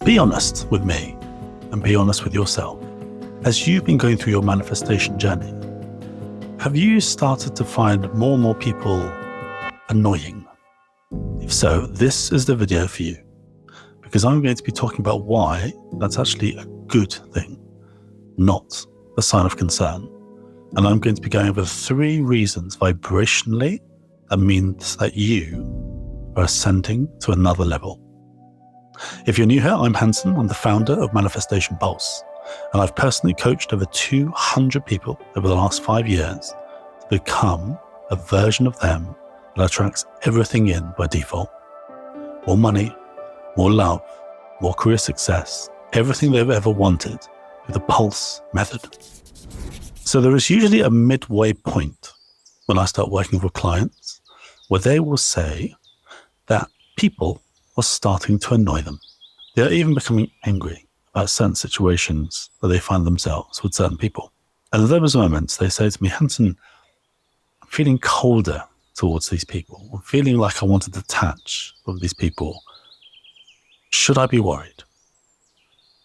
Be honest with me and be honest with yourself. As you've been going through your manifestation journey, have you started to find more and more people annoying? If so, this is the video for you, because I'm going to be talking about why that's actually a good thing, not a sign of concern. And I'm going to be going over 3 reasons vibrationally that means that you are ascending to another level. If you're new here, I'm Hanson. I'm the founder of Manifestation Pulse, and I've personally coached over 200 people over the last 5 years to become a version of them that attracts everything in by default. More money, more love, more career success, everything they've ever wanted with the Pulse method. So there is usually a midway point when I start working with clients where they will say that people are starting to annoy them. They're even becoming angry about certain situations that they find themselves with certain people. And at those moments, they say to me, Hanson, I'm feeling colder towards these people. I'm feeling like I want to detach from these people. Should I be worried?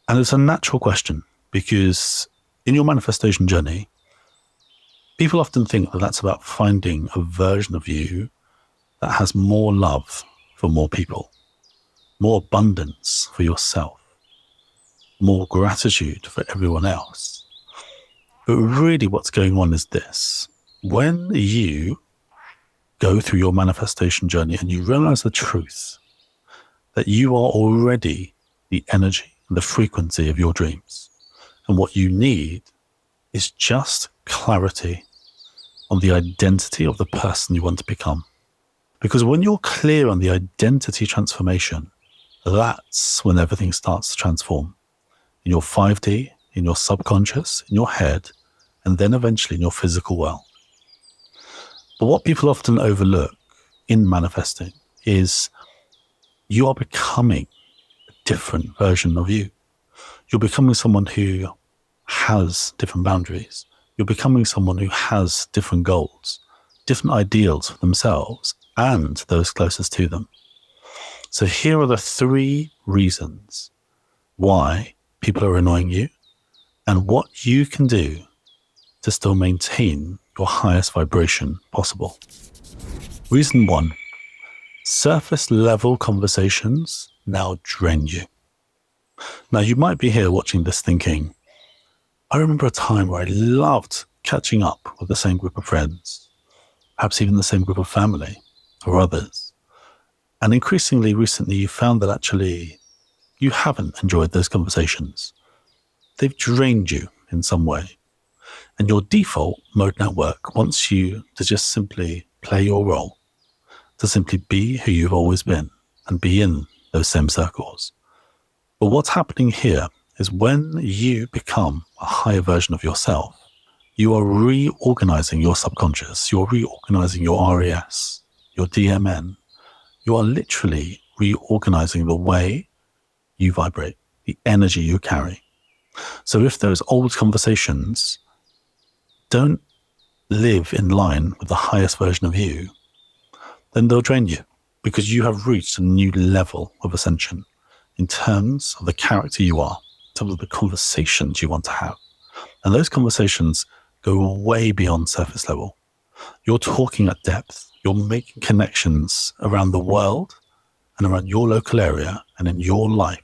And it's a natural question, because in your manifestation journey, people often think that that's about finding a version of you that has more love for more people, more abundance for yourself, more gratitude for everyone else. But really what's going on is this. When you go through your manifestation journey and you realize the truth that you are already the energy and the frequency of your dreams, and what you need is just clarity on the identity of the person you want to become. Because when you're clear on the identity transformation, that's when everything starts to transform in your 5D, in your subconscious, in your head, and then eventually in your physical world. But what people often overlook in manifesting is you are becoming a different version of you. You're becoming someone who has different boundaries. You're becoming someone who has different goals, different ideals for themselves and those closest to them. So here are the 3 reasons why people are annoying you and what you can do to still maintain your highest vibration possible. Reason 1, surface level conversations now drain you. Now you might be here watching this thinking, I remember a time where I loved catching up with the same group of friends, perhaps even the same group of family or others. And increasingly recently, you found that actually you haven't enjoyed those conversations. They've drained you in some way. And your default mode network wants you to just simply play your role, to simply be who you've always been and be in those same circles. But what's happening here is when you become a higher version of yourself, you are reorganizing your subconscious, you're reorganizing your RAS, your DMN. You are literally reorganizing the way you vibrate, the energy you carry. So if those old conversations don't live in line with the highest version of you, then they'll drain you, because you have reached a new level of ascension in terms of the character you are, in terms of the conversations you want to have. And those conversations go way beyond surface level. You're talking at depth. You're making connections around the world and around your local area and in your life,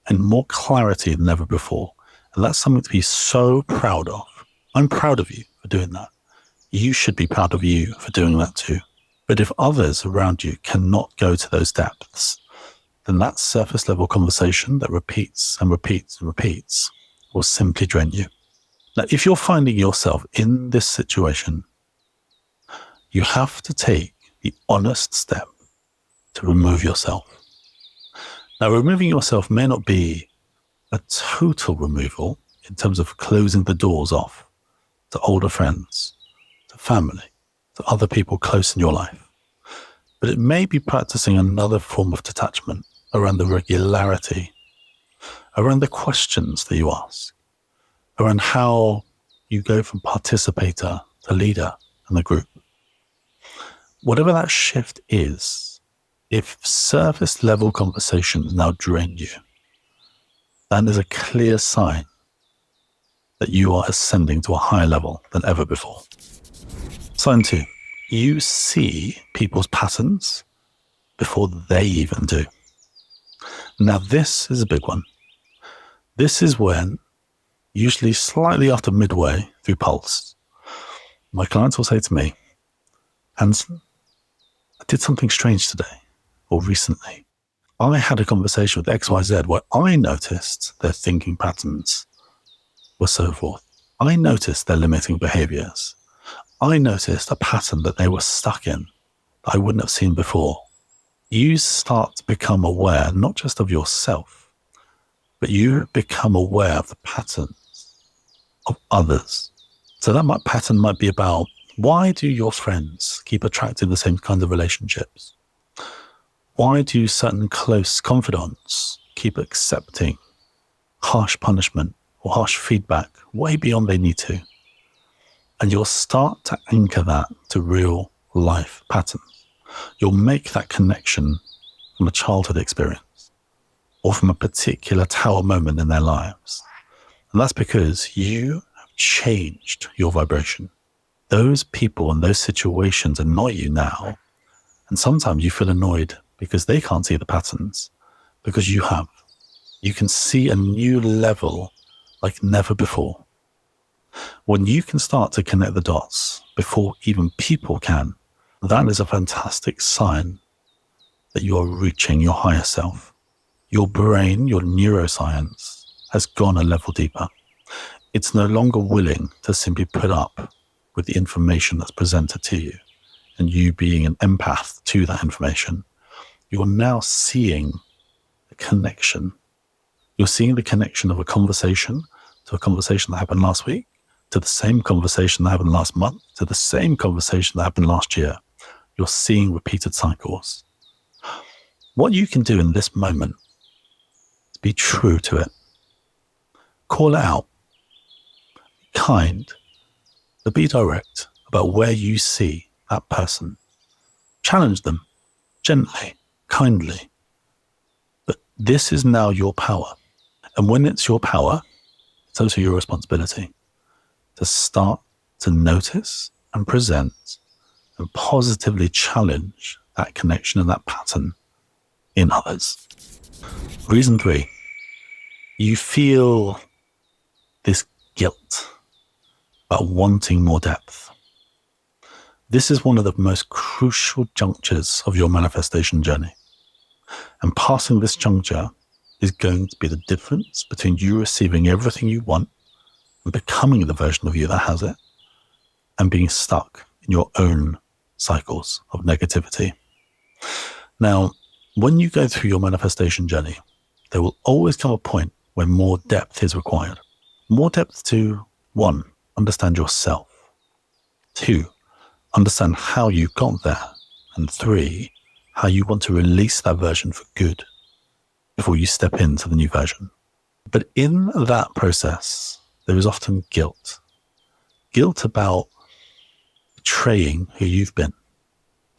and more clarity than ever before. And that's something to be so proud of. I'm proud of you for doing that. You should be proud of you for doing that too. But if others around you cannot go to those depths, then that surface level conversation that repeats and repeats and repeats will simply drain you. Now, if you're finding yourself in this situation, you have to take the honest step to remove yourself. Now, removing yourself may not be a total removal in terms of closing the doors off to older friends, to family, to other people close in your life. But it may be practicing another form of detachment around the regularity, around the questions that you ask, around how you go from participator to leader in the group. Whatever that shift is, if surface level conversations now drain you, that is a clear sign that you are ascending to a higher level than ever before. Sign 2, you see people's patterns before they even do. Now, this is a big one. This is when, usually slightly after midway through Pulse, my clients will say to me, Hanson, I did something strange today or recently. I had a conversation with XYZ where I noticed their thinking patterns were so forth. I noticed their limiting behaviors. I noticed a pattern that they were stuck in that I wouldn't have seen before. You start to become aware, not just of yourself, but you become aware of the patterns of others. So that pattern might be about, why do your friends keep attracting the same kinds of relationships? Why do certain close confidants keep accepting harsh punishment or harsh feedback way beyond they need to? And you'll start to anchor that to real life patterns. You'll make that connection from a childhood experience or from a particular tower moment in their lives. And that's because you have changed your vibration. Those people and those situations annoy you now. And sometimes you feel annoyed because they can't see the patterns, because you have. You can see a new level like never before. When you can start to connect the dots before even people can, that is a fantastic sign that you are reaching your higher self. Your brain, your neuroscience has gone a level deeper. It's no longer willing to simply put up with the information that's presented to you and you being an empath to that information. You're now seeing the connection. You're seeing the connection of a conversation to a conversation that happened last week, to the same conversation that happened last month, to the same conversation that happened last year. You're seeing repeated cycles. What you can do in this moment is be true to it. Call it out. Be kind, but be direct about where you see that person. Challenge them gently, kindly. But this is now your power. And when it's your power, it's also your responsibility to start to notice and present and positively challenge that connection and that pattern in others. Reason 3, you feel this guilt about wanting more depth. This is one of the most crucial junctures of your manifestation journey. And passing this juncture is going to be the difference between you receiving everything you want and becoming the version of you that has it, and being stuck in your own cycles of negativity. Now, when you go through your manifestation journey, there will always come a point where more depth is required. More depth to, 1, understand yourself. 2, understand how you got there. And 3, how you want to release that version for good before you step into the new version. But in that process, there is often guilt. Guilt about betraying who you've been,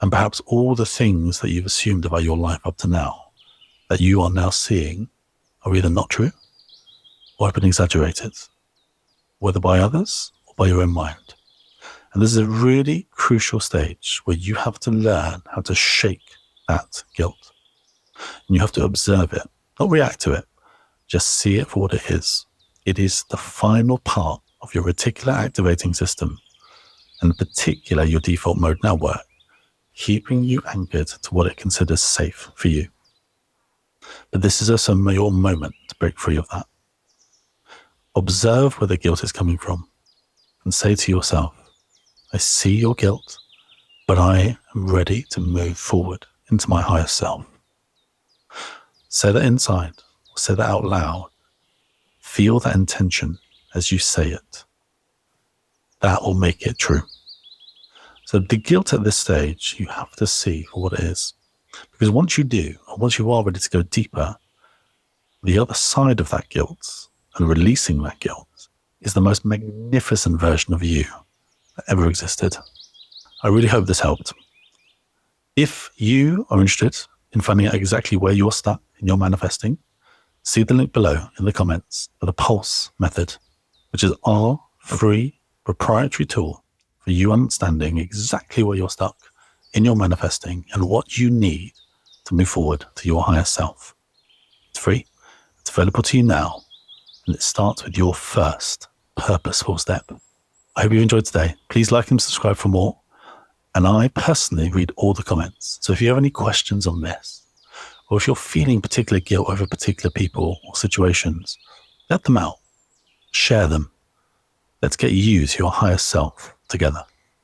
and perhaps all the things that you've assumed about your life up to now that you are now seeing are either not true or have been exaggerated, whether by others or by your own mind. And this is a really crucial stage where you have to learn how to shake that guilt. And you have to observe it, not react to it, just see it for what it is. It is the final part of your reticular activating system, and in particular your default mode network, keeping you anchored to what it considers safe for you. But this is also your moment to break free of that. Observe where the guilt is coming from and say to yourself, I see your guilt, but I am ready to move forward into my higher self. Say that inside, or say that out loud. Feel that intention as you say it. That will make it true. So the guilt at this stage, you have to see for what it is. Because once you do, or once you are ready to go deeper, the other side of that guilt and releasing that guilt is the most magnificent version of you that ever existed. I really hope this helped. If you are interested in finding out exactly where you're stuck in your manifesting, See the link below in the comments for the Pulse method, which is our free proprietary tool for you understanding exactly where you're stuck in your manifesting and what you need to move forward to your higher self. It's free. It's available to you now. And it starts with your first purposeful step. I hope you enjoyed today. Please like and subscribe for more. And I personally read all the comments. So if you have any questions on this, or if you're feeling particular guilt over particular people or situations, let them out. Share them. Let's get you to your higher self together.